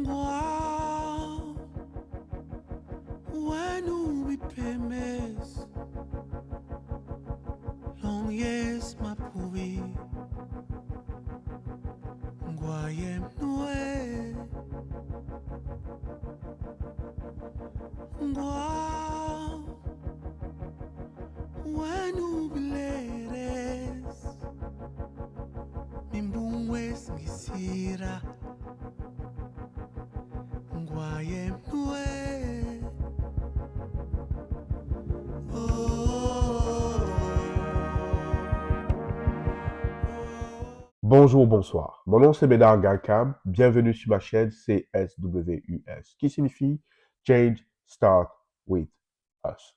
Wow, when we premise, long yes ma pouvi, guayem noe, wow, when we leres, mimbungwes ngisira, guayem noe. Bonjour, bonsoir. Mon nom c'est Bédard Galkam. Bienvenue sur ma chaîne CSWUS, qui signifie Change Start With Us.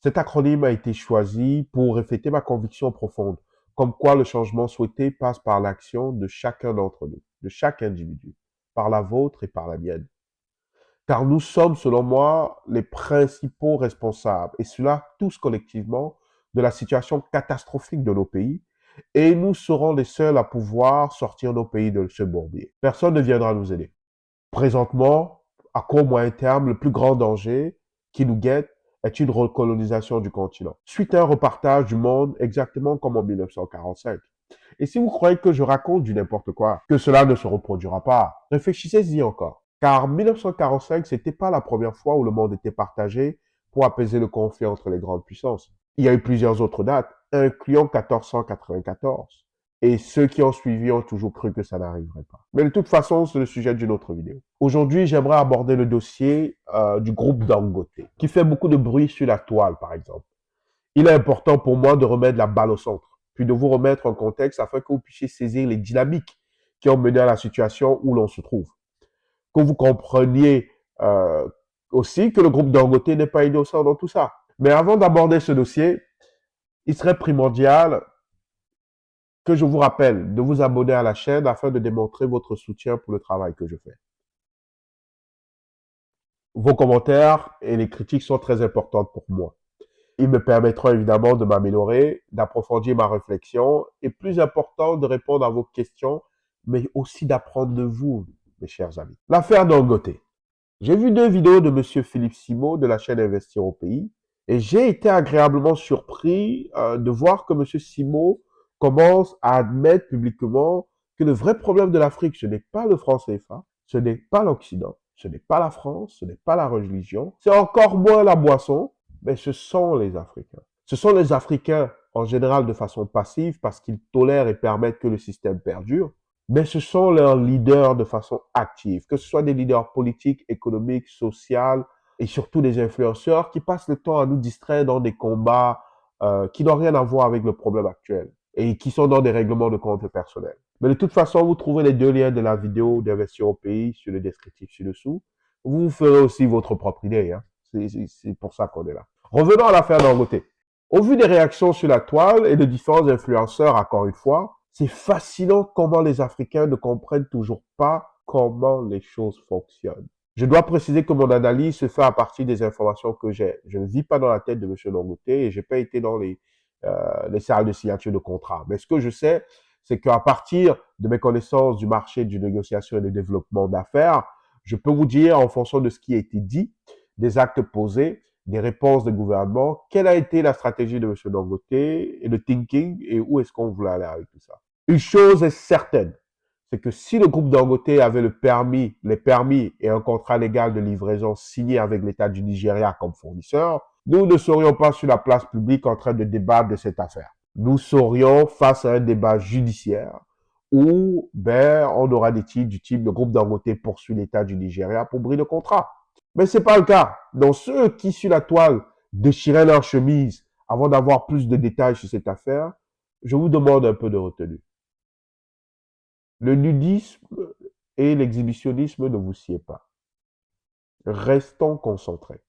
Cet acronyme a été choisi pour refléter ma conviction profonde, comme quoi le changement souhaité passe par l'action de chacun d'entre nous, de chaque individu, par la vôtre et par la mienne. Car nous sommes, selon moi, les principaux responsables, et cela tous collectivement, de la situation catastrophique de nos pays, et nous serons les seuls à pouvoir sortir nos pays de ce bourbier. Personne ne viendra nous aider. Présentement, à court moyen terme, le plus grand danger qui nous guette est une recolonisation du continent. Suite à un repartage du monde exactement comme en 1945. Et si vous croyez que je raconte du n'importe quoi, que cela ne se reproduira pas, réfléchissez-y encore. Car 1945, c'était pas la première fois où le monde était partagé pour apaiser le conflit entre les grandes puissances. Il y a eu plusieurs autres dates, incluant 1494. Et ceux qui ont suivi ont toujours cru que ça n'arriverait pas. Mais de toute façon, c'est le sujet d'une autre vidéo. Aujourd'hui, j'aimerais aborder le dossier du groupe Dangote, qui fait beaucoup de bruit sur la toile, par exemple. Il est important pour moi de remettre la balle au centre, puis de vous remettre en contexte afin que vous puissiez saisir les dynamiques qui ont mené à la situation où l'on se trouve. Que vous compreniez aussi que le groupe Dangote n'est pas innocent dans tout ça. Mais avant d'aborder ce dossier, il serait primordial que je vous rappelle de vous abonner à la chaîne afin de démontrer votre soutien pour le travail que je fais. Vos commentaires et les critiques sont très importantes pour moi. Ils me permettront évidemment de m'améliorer, d'approfondir ma réflexion et plus important, de répondre à vos questions, mais aussi d'apprendre de vous, mes chers amis. L'affaire Dangote. J'ai vu 2 vidéos de Monsieur Philippe Simo de la chaîne Investir au pays et j'ai été agréablement surpris de voir que Monsieur Simo commence à admettre publiquement que le vrai problème de l'Afrique, ce n'est pas le franc CFA, ce n'est pas l'Occident, ce n'est pas la France, ce n'est pas la religion, c'est encore moins la boisson, mais ce sont les Africains. Ce sont les Africains en général de façon passive parce qu'ils tolèrent et permettent que le système perdure, mais ce sont leurs leaders de façon active, que ce soit des leaders politiques, économiques, sociaux et surtout des influenceurs qui passent le temps à nous distraire dans des combats qui n'ont rien à voir avec le problème actuel et qui sont dans des règlements de compte personnels. Mais de toute façon, vous trouvez les 2 liens de la vidéo d'Investir au pays sur le descriptif ci-dessous. Vous ferez aussi votre propre idée. Hein. C'est pour ça qu'on est là. Revenons à l'affaire Dangote. Au vu des réactions sur la toile et de différents influenceurs, encore une fois, c'est fascinant comment les Africains ne comprennent toujours pas comment les choses fonctionnent. Je dois préciser que mon analyse se fait à partir des informations que j'ai. Je ne vis pas dans la tête de M. Dangote et je n'ai pas été dans les salles de signature de contrat. Mais ce que je sais, c'est qu'à partir de mes connaissances du marché du négociation et du développement d'affaires, je peux vous dire, en fonction de ce qui a été dit, des actes posés, des réponses des gouvernements, quelle a été la stratégie de M. Dangote et le thinking et où est-ce qu'on voulait aller avec tout ça. Une chose est certaine, c'est que si le groupe Dangote avait les permis et un contrat légal de livraison signé avec l'État du Nigeria comme fournisseur, nous ne serions pas sur la place publique en train de débattre de cette affaire. Nous serions face à un débat judiciaire où on aura des titres du type le groupe Dangote poursuit l'État du Nigeria pour bris de contrat. Mais c'est pas le cas. Donc ceux qui sur la toile déchiraient leur chemise avant d'avoir plus de détails sur cette affaire, je vous demande un peu de retenue. Le nudisme et l'exhibitionnisme ne vous sied pas. Restons concentrés.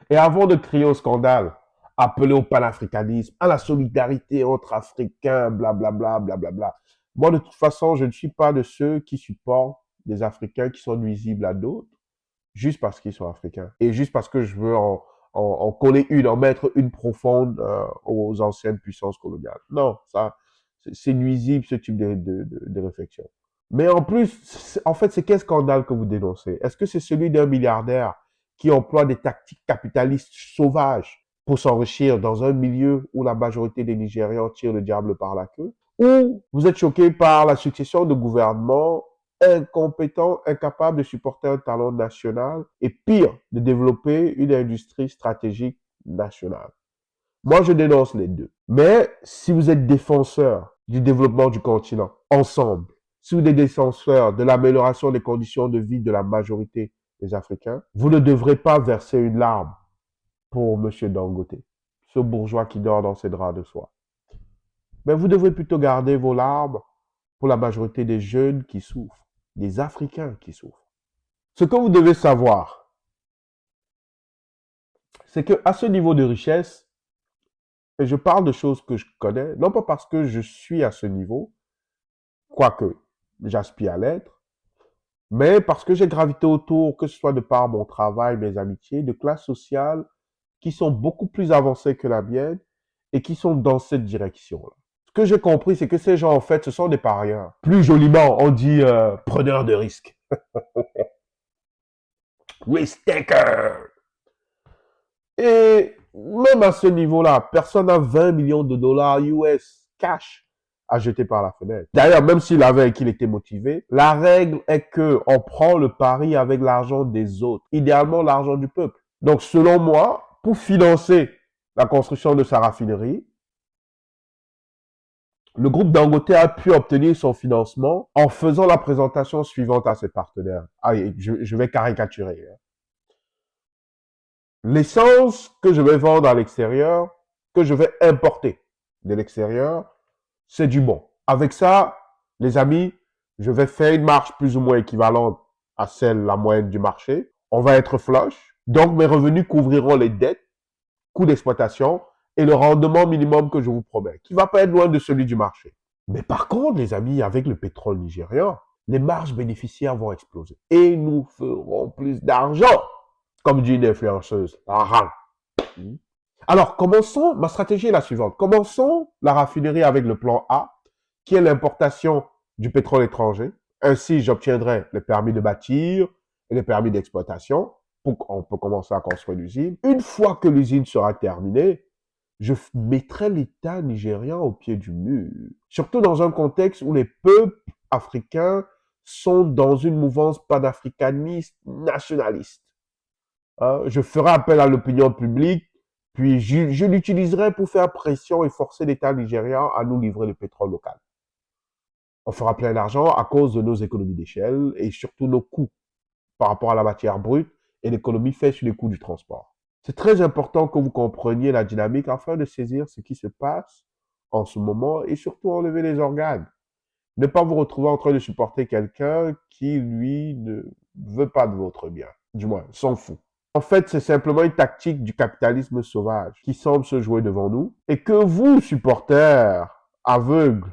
Et avant de crier au scandale, appeler au panafricanisme, à la solidarité entre Africains, blablabla, blablabla. Moi, de toute façon, je ne suis pas de ceux qui supportent des Africains qui sont nuisibles à d'autres, juste parce qu'ils sont Africains. Et juste parce que je veux en mettre une profonde aux anciennes puissances coloniales. Non, ça, C'est nuisible, ce type de réflexion. Mais en plus, en fait, c'est quel scandale que vous dénoncez? Est-ce que c'est celui d'un milliardaire qui emploie des tactiques capitalistes sauvages pour s'enrichir dans un milieu où la majorité des Nigérians tirent le diable par la queue? Ou vous êtes choqué par la succession de gouvernements incompétents, incapables de supporter un talent national et pire, de développer une industrie stratégique nationale? Moi, je dénonce les deux. Mais si vous êtes défenseur du développement du continent, ensemble, si vous êtes défenseur de l'amélioration des conditions de vie de la majorité des Africains, vous ne devrez pas verser une larme pour M. Dangote, ce bourgeois qui dort dans ses draps de soie. Mais vous devrez plutôt garder vos larmes pour la majorité des jeunes qui souffrent, des Africains qui souffrent. Ce que vous devez savoir, c'est qu'à ce niveau de richesse, et je parle de choses que je connais, non pas parce que je suis à ce niveau, quoique j'aspire à l'être, mais parce que j'ai gravité autour, que ce soit de par mon travail, mes amitiés, de classes sociales qui sont beaucoup plus avancées que la mienne et qui sont dans cette direction-là. Ce que j'ai compris, c'est que ces gens, en fait, ce sont des parieurs. Plus joliment, on dit preneurs de risques. Risk taker. Et même à ce niveau-là, personne n'a 20 millions de dollars US cash à jeter par la fenêtre. D'ailleurs, même s'il avait et qu'il était motivé, la règle est que on prend le pari avec l'argent des autres, idéalement l'argent du peuple. Donc, selon moi, pour financer la construction de sa raffinerie, le groupe Dangote a pu obtenir son financement en faisant la présentation suivante à ses partenaires. Allez, je vais caricaturer. L'essence que je vais vendre à l'extérieur, que je vais importer de l'extérieur, c'est du bon. Avec ça, les amis, je vais faire une marge plus ou moins équivalente à celle, la moyenne du marché. On va être flush. Donc, mes revenus couvriront les dettes, coûts d'exploitation et le rendement minimum que je vous promets, qui va pas être loin de celui du marché. Mais par contre, les amis, avec le pétrole nigérian, les marges bénéficiaires vont exploser. Et nous ferons plus d'argent, comme dit une influenceuse. Alors, commençons, ma stratégie est la suivante. Commençons la raffinerie avec le plan A, qui est l'importation du pétrole étranger. Ainsi, j'obtiendrai les permis de bâtir et les permis d'exploitation pour qu'on peut commencer à construire l'usine. Une fois que l'usine sera terminée, je mettrai l'État nigérian au pied du mur. Surtout dans un contexte où les peuples africains sont dans une mouvance panafricaniste, nationaliste. Je ferai appel à l'opinion publique, puis je l'utiliserai pour faire pression et forcer l'État nigérian à nous livrer le pétrole local. On fera plein d'argent à cause de nos économies d'échelle et surtout nos coûts par rapport à la matière brute et l'économie fait sur les coûts du transport. C'est très important que vous compreniez la dynamique afin de saisir ce qui se passe en ce moment et surtout enlever les organes. Ne pas vous retrouver en train de supporter quelqu'un qui, lui, ne veut pas de votre bien. Du moins, s'en fout. En fait, c'est simplement une tactique du capitalisme sauvage qui semble se jouer devant nous et que vous, supporters aveugles,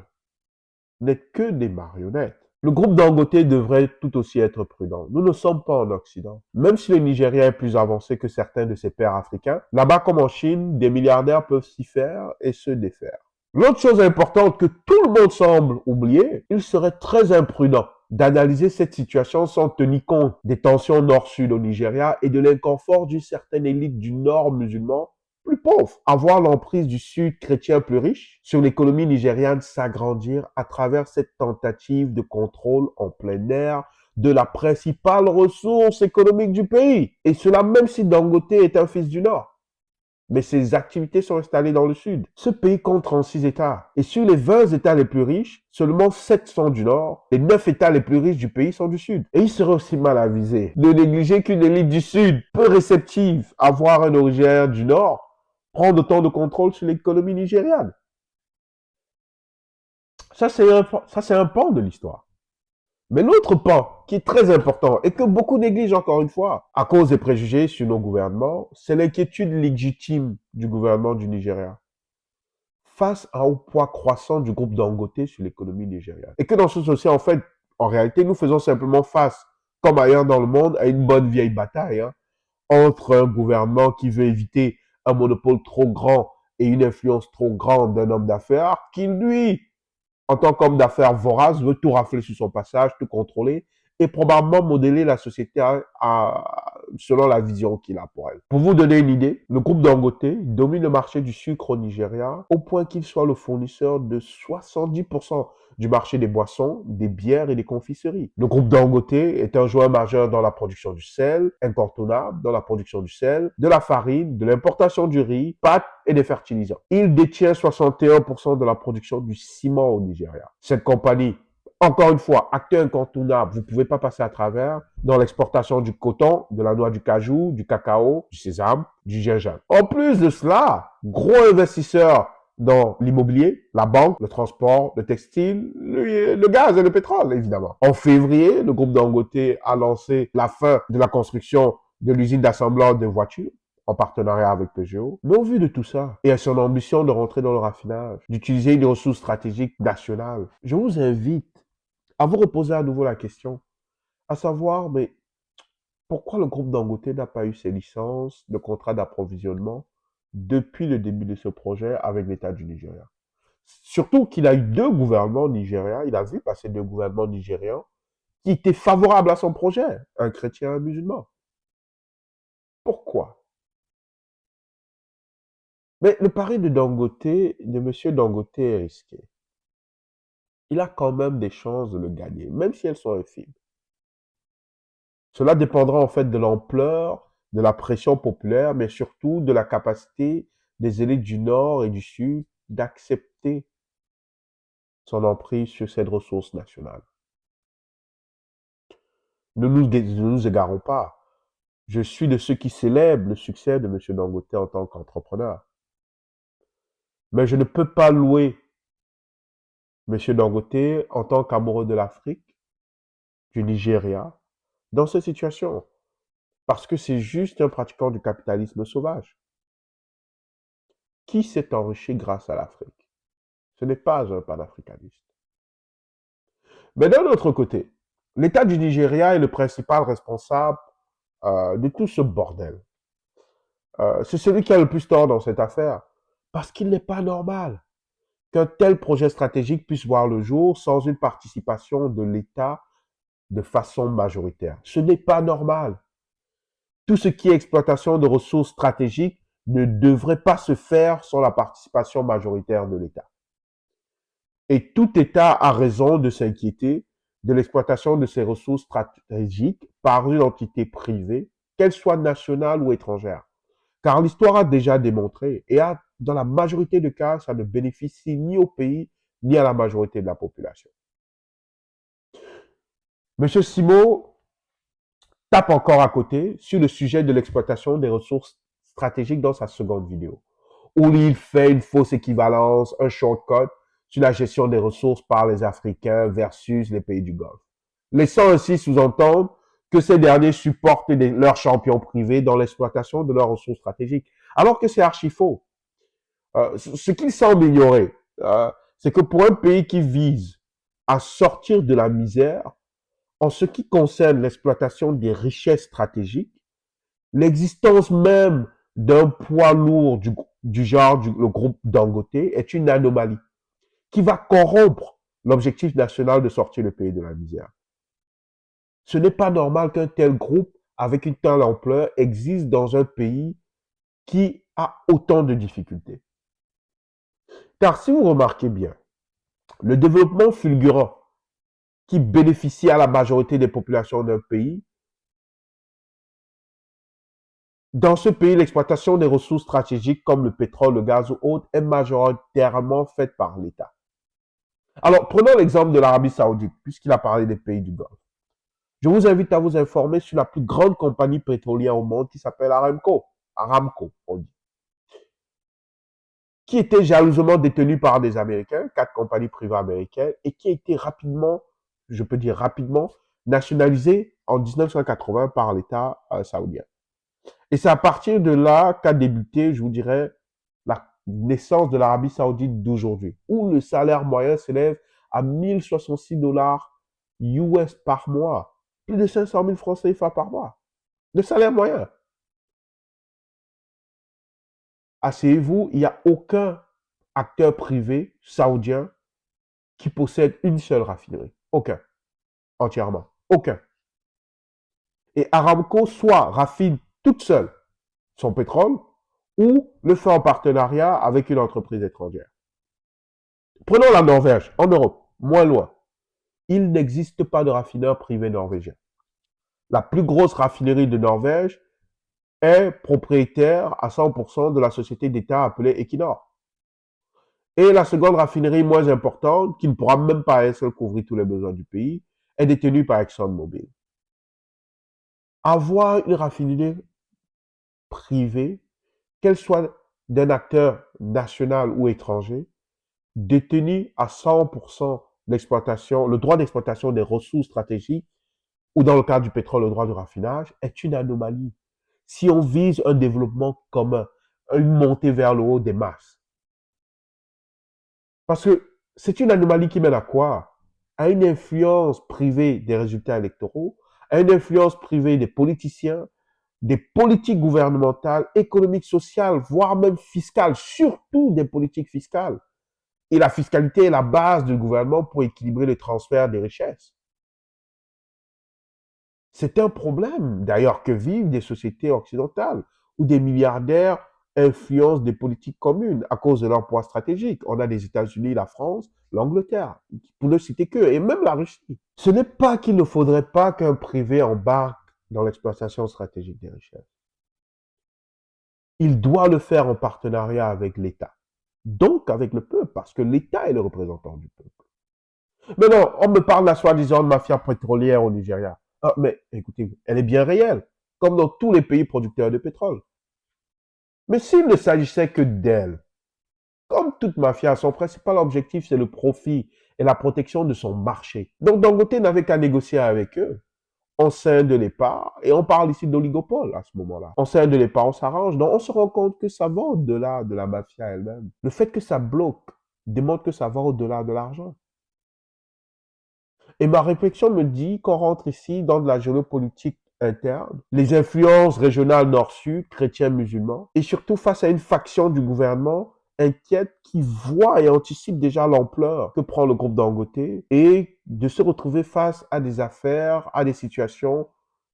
n'êtes que des marionnettes. Le groupe Dangote devrait tout aussi être prudent. Nous ne sommes pas en Occident. Même si le Nigeria est plus avancé que certains de ses pairs africains, là-bas comme en Chine, des milliardaires peuvent s'y faire et se défaire. L'autre chose importante que tout le monde semble oublier, il serait très imprudent d'analyser cette situation sans tenir compte des tensions nord-sud au Nigeria et de l'inconfort d'une certaine élite du nord musulman plus pauvre. Avoir l'emprise du sud chrétien plus riche sur l'économie nigériane s'agrandir à travers cette tentative de contrôle en plein air de la principale ressource économique du pays. Et cela même si Dangote est un fils du Nord. Mais ses activités sont installées dans le sud. Ce pays compte 36 États. Et sur les 20 États les plus riches, seulement 7 sont du nord. Les 9 États les plus riches du pays sont du sud. Et il serait aussi mal avisé de négliger qu'une élite du sud, peu réceptive à voir un originaire du nord, prendre autant de contrôle sur l'économie nigériane. Ça, c'est un pan de l'histoire. Mais l'autre pan, qui est très important et que beaucoup négligent encore une fois, à cause des préjugés sur nos gouvernements, c'est l'inquiétude légitime du gouvernement du Nigeria face au poids croissant du groupe Dangote sur l'économie nigériane. Et que dans ce dossier, en fait, en réalité, nous faisons simplement face, comme ailleurs dans le monde, à une bonne vieille bataille entre un gouvernement qui veut éviter un monopole trop grand et une influence trop grande d'un homme d'affaires qui, lui, en tant qu'homme d'affaires vorace, veut tout rafler sur son passage, tout contrôler et probablement modeler la société selon la vision qu'il a pour elle. Pour vous donner une idée, le groupe Dangote domine le marché du sucre au Nigeria au point qu'il soit le fournisseur de 70% du marché des boissons, des bières et des confiseries. Le groupe Dangote est un joueur majeur dans la production du sel, incontournable dans la production du sel, de la farine, de l'importation du riz, pâtes et des fertilisants. Il détient 61% de la production du ciment au Nigeria. Cette compagnie, encore une fois, acteur incontournable, vous ne pouvez pas passer à travers dans l'exportation du coton, de la noix du cajou, du cacao, du sésame, du gingembre. En plus de cela, gros investisseur dans l'immobilier, la banque, le transport, le textile, le gaz et le pétrole, évidemment. En février, le groupe Dangote a lancé la fin de la construction de l'usine d'assemblage de voitures en partenariat avec Peugeot. Mais au vu de tout ça, et à son ambition de rentrer dans le raffinage, d'utiliser des ressources stratégiques nationales, je vous invite à vous reposer à nouveau la question, à savoir, mais pourquoi le groupe Dangote n'a pas eu ses licences de contrat d'approvisionnement depuis le début de ce projet avec l'État du Nigeria? Surtout qu'il a eu deux gouvernements nigériens, il a vu passer deux gouvernements nigérians qui étaient favorables à son projet, un chrétien et un musulman. Pourquoi? Mais le pari de Dangote, de M. Dangote est risqué. Il a quand même des chances de le gagner, même si elles sont infimes. Cela dépendra en fait de l'ampleur, de la pression populaire, mais surtout de la capacité des élites du Nord et du Sud d'accepter son emprise sur cette ressource nationale. Ne nous égarons pas. Je suis de ceux qui célèbrent le succès de M. Dangote en tant qu'entrepreneur. Mais je ne peux pas louer M. Dangote en tant qu'amoureux de l'Afrique, du Nigeria, dans cette situation. Parce que c'est juste un pratiquant du capitalisme sauvage. Qui s'est enrichi grâce à l'Afrique? Ce n'est pas un panafricaniste. Mais d'un autre côté, l'État du Nigeria est le principal responsable de tout ce bordel. C'est celui qui a le plus tort dans cette affaire. Parce qu'il n'est pas normal qu'un tel projet stratégique puisse voir le jour sans une participation de l'État de façon majoritaire. Ce n'est pas normal. Tout ce qui est exploitation de ressources stratégiques ne devrait pas se faire sans la participation majoritaire de l'État. Et tout État a raison de s'inquiéter de l'exploitation de ces ressources stratégiques par une entité privée, qu'elle soit nationale ou étrangère. Car l'histoire a déjà démontré, et dans la majorité des cas, ça ne bénéficie ni au pays, ni à la majorité de la population. Monsieur Simo tape encore à côté sur le sujet de l'exploitation des ressources stratégiques dans sa seconde vidéo, où il fait une fausse équivalence, un shortcut sur la gestion des ressources par les Africains versus les pays du Golfe, laissant ainsi sous-entendre que ces derniers supportent leurs champions privés dans l'exploitation de leurs ressources stratégiques, alors que c'est archi faux. Ce qu'il semble ignorer, c'est que pour un pays qui vise à sortir de la misère, en ce qui concerne l'exploitation des richesses stratégiques, l'existence même d'un poids lourd du genre le groupe Dangote est une anomalie qui va corrompre l'objectif national de sortir le pays de la misère. Ce n'est pas normal qu'un tel groupe, avec une telle ampleur, existe dans un pays qui a autant de difficultés. Car si vous remarquez bien, le développement fulgurant qui bénéficie à la majorité des populations d'un pays, dans ce pays, l'exploitation des ressources stratégiques comme le pétrole, le gaz ou autres est majoritairement faite par l'État. Alors, prenons l'exemple de l'Arabie Saoudite, puisqu'il a parlé des pays du Golfe. Je vous invite à vous informer sur la plus grande compagnie pétrolière au monde qui s'appelle Aramco. Aramco, on dit. Qui était jalousement détenue par des Américains, 4 compagnies privées américaines, et qui a été rapidement, je peux dire rapidement, nationalisée en 1980 par l'État saoudien. Et c'est à partir de là qu'a débuté, je vous dirais, la naissance de l'Arabie Saoudite d'aujourd'hui, où le salaire moyen s'élève à 1066 dollars US par mois, plus de 500 000 francs CFA par mois. Le salaire moyen. Asseyez-vous, il n'y a aucun acteur privé saoudien qui possède une seule raffinerie. Aucun. Entièrement. Aucun. Et Aramco soit raffine toute seule son pétrole ou le fait en partenariat avec une entreprise étrangère. Prenons la Norvège, en Europe, moins loin. Il n'existe pas de raffineur privé norvégien. La plus grosse raffinerie de Norvège est propriétaire à 100% de la société d'État appelée Equinor. Et la seconde raffinerie moins importante, qui ne pourra même pas elle seule couvrir tous les besoins du pays, est détenue par ExxonMobil. Avoir une raffinerie privée, qu'elle soit d'un acteur national ou étranger, détenue à 100% l'exploitation, le droit d'exploitation des ressources stratégiques, ou dans le cas du pétrole, le droit de raffinage, est une anomalie. Si on vise un développement commun, une montée vers le haut des masses. Parce que c'est une anomalie qui mène à quoi? À une influence privée des résultats électoraux, à une influence privée des politiciens, des politiques gouvernementales, économiques, sociales, voire même fiscales, surtout des politiques fiscales. Et la fiscalité est la base du gouvernement pour équilibrer le transfert des richesses. C'est un problème, d'ailleurs, que vivent des sociétés occidentales, où des milliardaires influencent des politiques communes à cause de leur poids stratégique. On a les États-Unis, la France, l'Angleterre, pour ne citer que, et même la Russie. Ce n'est pas qu'il ne faudrait pas qu'un privé embarque dans l'exploitation stratégique des richesses. Il doit le faire en partenariat avec l'État, donc avec le peuple, parce que l'État est le représentant du peuple. Mais non, on me parle de la soi-disant mafia pétrolière au Nigeria. Ah, mais écoutez, elle est bien réelle, comme dans tous les pays producteurs de pétrole. Mais s'il ne s'agissait que d'elle, comme toute mafia, son principal objectif, c'est le profit et la protection de son marché. Donc Dangote n'avait qu'à négocier avec eux. On scinde les parts, et on parle ici d'oligopole à ce moment-là. On scinde les parts, on s'arrange. Donc on se rend compte que ça va au-delà de la mafia elle-même. Le fait que ça bloque démontre que ça va au-delà de l'argent. Et ma réflexion me dit qu'on rentre ici dans de la géopolitique interne, les influences régionales nord-sud, chrétiens, musulmans, et surtout face à une faction du gouvernement inquiète qui voit et anticipe déjà l'ampleur que prend le groupe Dangote et de se retrouver face à des affaires, à des situations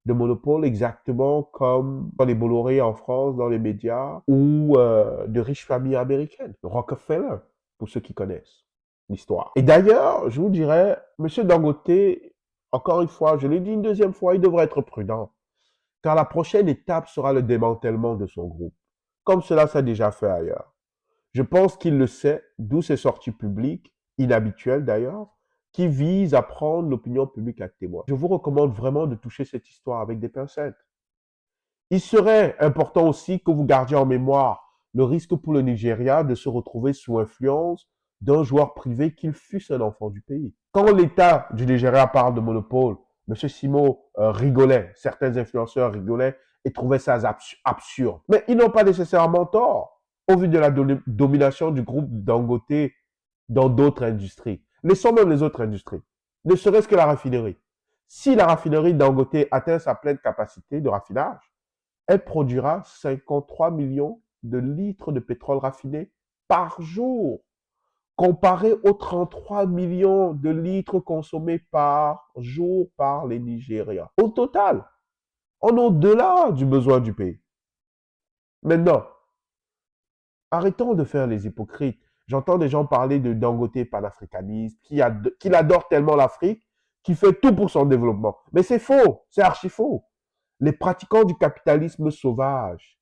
de monopole exactement comme dans les Bolloré en France, dans les médias, ou de riches familles américaines. Rockefeller, pour ceux qui connaissent l'histoire. Et d'ailleurs, je vous dirais, Monsieur Dangote, encore une fois, je l'ai dit une deuxième fois, il devrait être prudent, car la prochaine étape sera le démantèlement de son groupe, comme cela s'est déjà fait ailleurs. Je pense qu'il le sait, d'où ces sorties publiques, inhabituelles d'ailleurs, qui visent à prendre l'opinion publique à témoin. Je vous recommande vraiment de toucher cette histoire avec des pincettes. Il serait important aussi que vous gardiez en mémoire le risque pour le Nigeria de se retrouver sous influence d'un joueur privé qu'il fût un enfant du pays. Quand l'État du Nigeria parle de monopole, M. Simo rigolait, certains influenceurs rigolaient et trouvaient ça absurde. Mais ils n'ont pas nécessairement tort au vu de la domination du groupe Dangote dans d'autres industries. Laissons même les autres industries, ne serait-ce que la raffinerie. Si la raffinerie Dangote atteint sa pleine capacité de raffinage, elle produira 53 millions de litres de pétrole raffiné par jour, comparé aux 33 millions de litres consommés par jour par les Nigérians. Au total, on est au-delà du besoin du pays. Maintenant, arrêtons de faire les hypocrites. J'entends des gens parler de Dangote panafricaniste, qu'il adore tellement l'Afrique, qu'il fait tout pour son développement. Mais c'est faux, c'est archi faux. Les pratiquants du capitalisme sauvage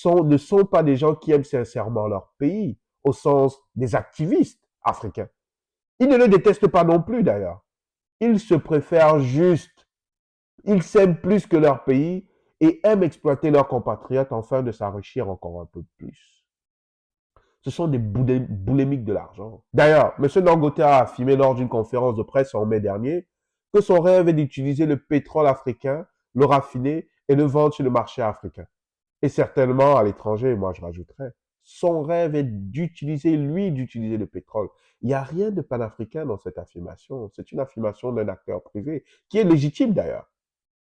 ne sont pas des gens qui aiment sincèrement leur pays, au sens des activistes africains. Ils ne le détestent pas non plus d'ailleurs. Ils se préfèrent juste. Ils s'aiment plus que leur pays et aiment exploiter leurs compatriotes afin de s'enrichir encore un peu plus. Ce sont des boulémiques de l'argent. D'ailleurs, M. Dangote a affirmé lors d'une conférence de presse en mai dernier que son rêve est d'utiliser le pétrole africain, le raffiner et le vendre sur le marché africain. Et certainement à l'étranger, moi je rajouterais. Son rêve est d'utiliser le pétrole. Il n'y a rien de panafricain dans cette affirmation. C'est une affirmation d'un acteur privé, qui est légitime d'ailleurs,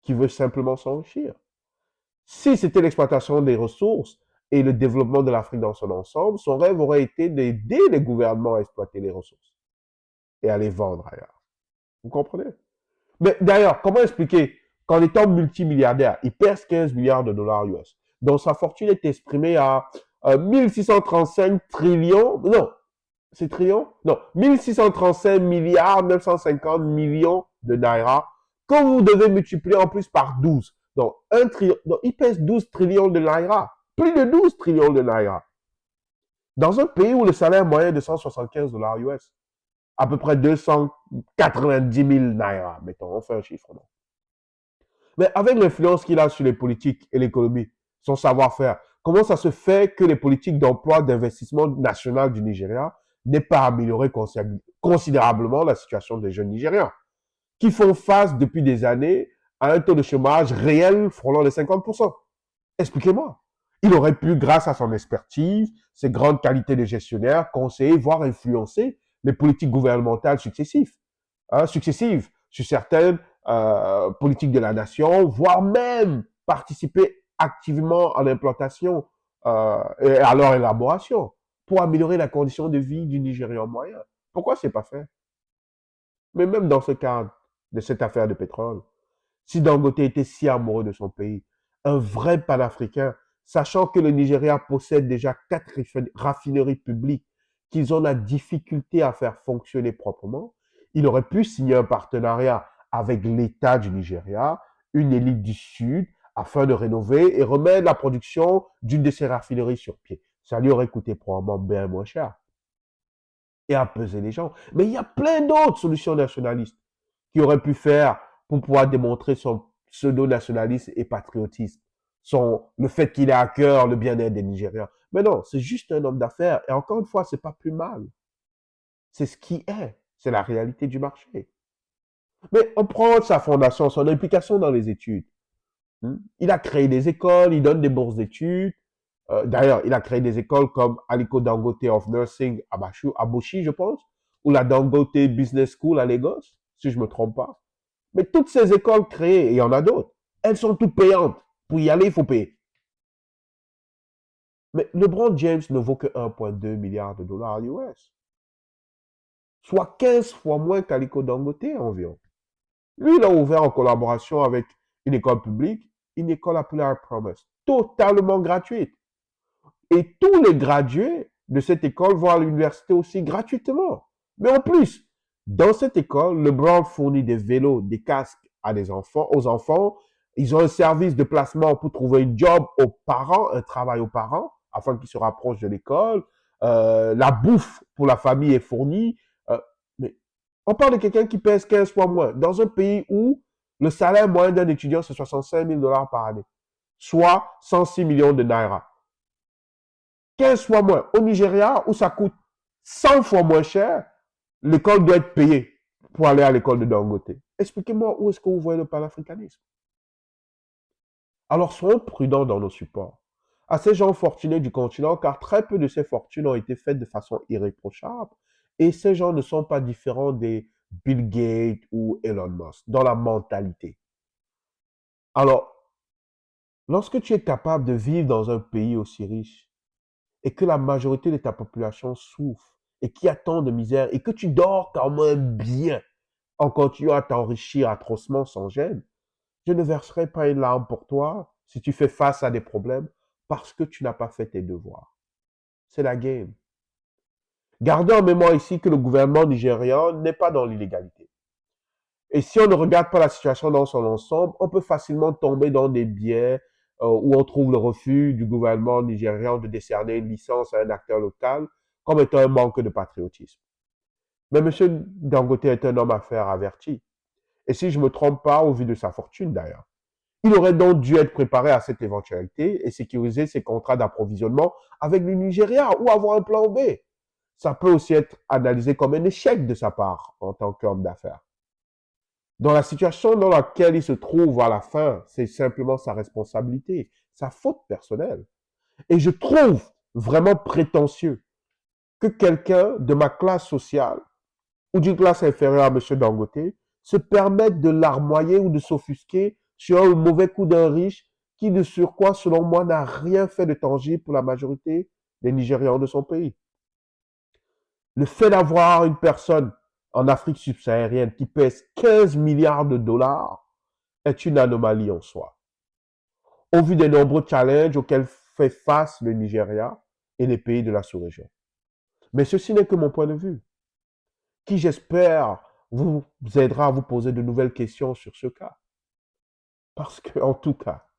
qui veut simplement s'enrichir. Si c'était l'exploitation des ressources et le développement de l'Afrique dans son ensemble, son rêve aurait été d'aider les gouvernements à exploiter les ressources. et à les vendre ailleurs. Vous comprenez? Mais d'ailleurs, comment expliquer qu'en étant multimilliardaire, il pèse 15 milliards de dollars US, dont sa fortune est exprimée à 1635 trillions, non, c'est trillions? Non, 1635 milliards 950 millions de naira, que vous devez multiplier en plus par 12. Donc, donc il pèse 12 trillions de naira, plus de 12 trillions de naira. Dans un pays où le salaire moyen est de 175 dollars US, à peu près 290 000 naira, mettons, on fait un chiffre, non? Mais avec l'influence qu'il a sur les politiques et l'économie, son savoir-faire, comment ça se fait que les politiques d'emploi d'investissement national du Nigeria n'aient pas amélioré considérablement la situation des jeunes Nigériens, qui font face depuis des années à un taux de chômage réel frôlant les 50%? Expliquez-moi. Il aurait pu, grâce à son expertise, ses grandes qualités de gestionnaire, conseiller, voire influencer les politiques gouvernementales successives sur certaines politiques de la nation, voire même participer activement à l'implantation et à leur élaboration pour améliorer la condition de vie du Nigérian moyen. Pourquoi c'est pas fait? Mais même dans ce cadre de cette affaire de pétrole, si Dangote était si amoureux de son pays, un vrai panafricain, sachant que le Nigeria possède déjà 4 raffineries publiques qu'ils ont la difficulté à faire fonctionner proprement, il aurait pu signer un partenariat avec l'État du Nigeria, une élite du Sud, afin de rénover et remettre la production d'une de ces raffineries sur pied. Ça lui aurait coûté probablement bien moins cher et apaiser les gens. Mais il y a plein d'autres solutions nationalistes qu'il aurait pu faire pour pouvoir démontrer son pseudo-nationalisme et patriotisme, le fait qu'il a à cœur le bien-être des Nigériens. Mais non, c'est juste un homme d'affaires. Et encore une fois, c'est pas plus mal. C'est ce qui est. C'est la réalité du marché. Mais on prend sa fondation, son implication dans les études. Il a créé des écoles, il donne des bourses d'études. D'ailleurs, il a créé des écoles comme Aliko Dangote of Nursing à Boshi, je pense, ou la Dangote Business School à Lagos, si je me trompe pas. Mais toutes ces écoles créées, et il y en a d'autres, elles sont toutes payantes. Pour y aller, il faut payer. Mais LeBron James ne vaut que 1,2 milliard de dollars US, soit 15 fois moins qu'Aliko Dangote environ. Lui, il a ouvert en collaboration avec une école publique, une école appelée Our Promise, totalement gratuite. Et tous les gradués de cette école vont à l'université aussi gratuitement. Mais en plus, dans cette école, LeBron fournit des vélos, des casques aux enfants. Ils ont un service de placement pour trouver un job aux parents, un travail aux parents, afin qu'ils se rapprochent de l'école. La bouffe pour la famille est fournie. Mais on parle de quelqu'un qui pèse 15 fois moins, dans un pays où le salaire moyen d'un étudiant, c'est 65 000 dollars par année, soit 106 millions de naira. 15 fois moins. Au Nigeria, où ça coûte 100 fois moins cher, l'école doit être payée pour aller à l'école de Dangote. Expliquez-moi où est-ce que vous voyez le panafricanisme. Alors soyons prudents dans nos supports à ces gens fortunés du continent, car très peu de ces fortunes ont été faites de façon irréprochable, et ces gens ne sont pas différents des Bill Gates ou Elon Musk dans la mentalité. Alors, lorsque tu es capable de vivre dans un pays aussi riche, et que la majorité de ta population souffre et qu'il y a tant de misère et que tu dors quand même bien en continuant à t'enrichir atrocement sans gêne, je ne verserai pas une larme pour toi si tu fais face à des problèmes parce que tu n'as pas fait tes devoirs. C'est la game. Gardez en mémoire ici que le gouvernement nigérian n'est pas dans l'illégalité. Et si on ne regarde pas la situation dans son ensemble, on peut facilement tomber dans des biais où on trouve le refus du gouvernement nigérian de décerner une licence à un acteur local comme étant un manque de patriotisme. Mais M. Dangote est un homme à faire averti. Et si je ne me trompe pas, au vu de sa fortune d'ailleurs, il aurait donc dû être préparé à cette éventualité et sécuriser ses contrats d'approvisionnement avec le Nigeria ou avoir un plan B. Ça peut aussi être analysé comme un échec de sa part en tant qu'homme d'affaires. Dans la situation dans laquelle il se trouve à la fin, c'est simplement sa responsabilité, sa faute personnelle. Et je trouve vraiment prétentieux que quelqu'un de ma classe sociale ou d'une classe inférieure à M. Dangote se permette de larmoyer ou de s'offusquer sur un mauvais coup d'un riche qui, de surcroît, selon moi, n'a rien fait de tangible pour la majorité des Nigérians de son pays. Le fait d'avoir une personne en Afrique subsaharienne qui pèse 15 milliards de dollars est une anomalie en soi. Au vu des nombreux challenges auxquels fait face le Nigeria et les pays de la sous-région. Mais ceci n'est que mon point de vue, qui j'espère vous aidera à vous poser de nouvelles questions sur ce cas. Parce que, en tout cas,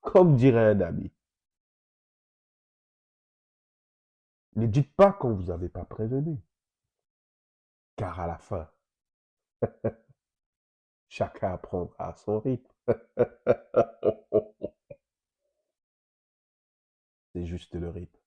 comme dirait un ami, ne dites pas qu'on vous avait pas prévenu, car à la fin, chacun apprendra à son rythme. C'est juste le rythme.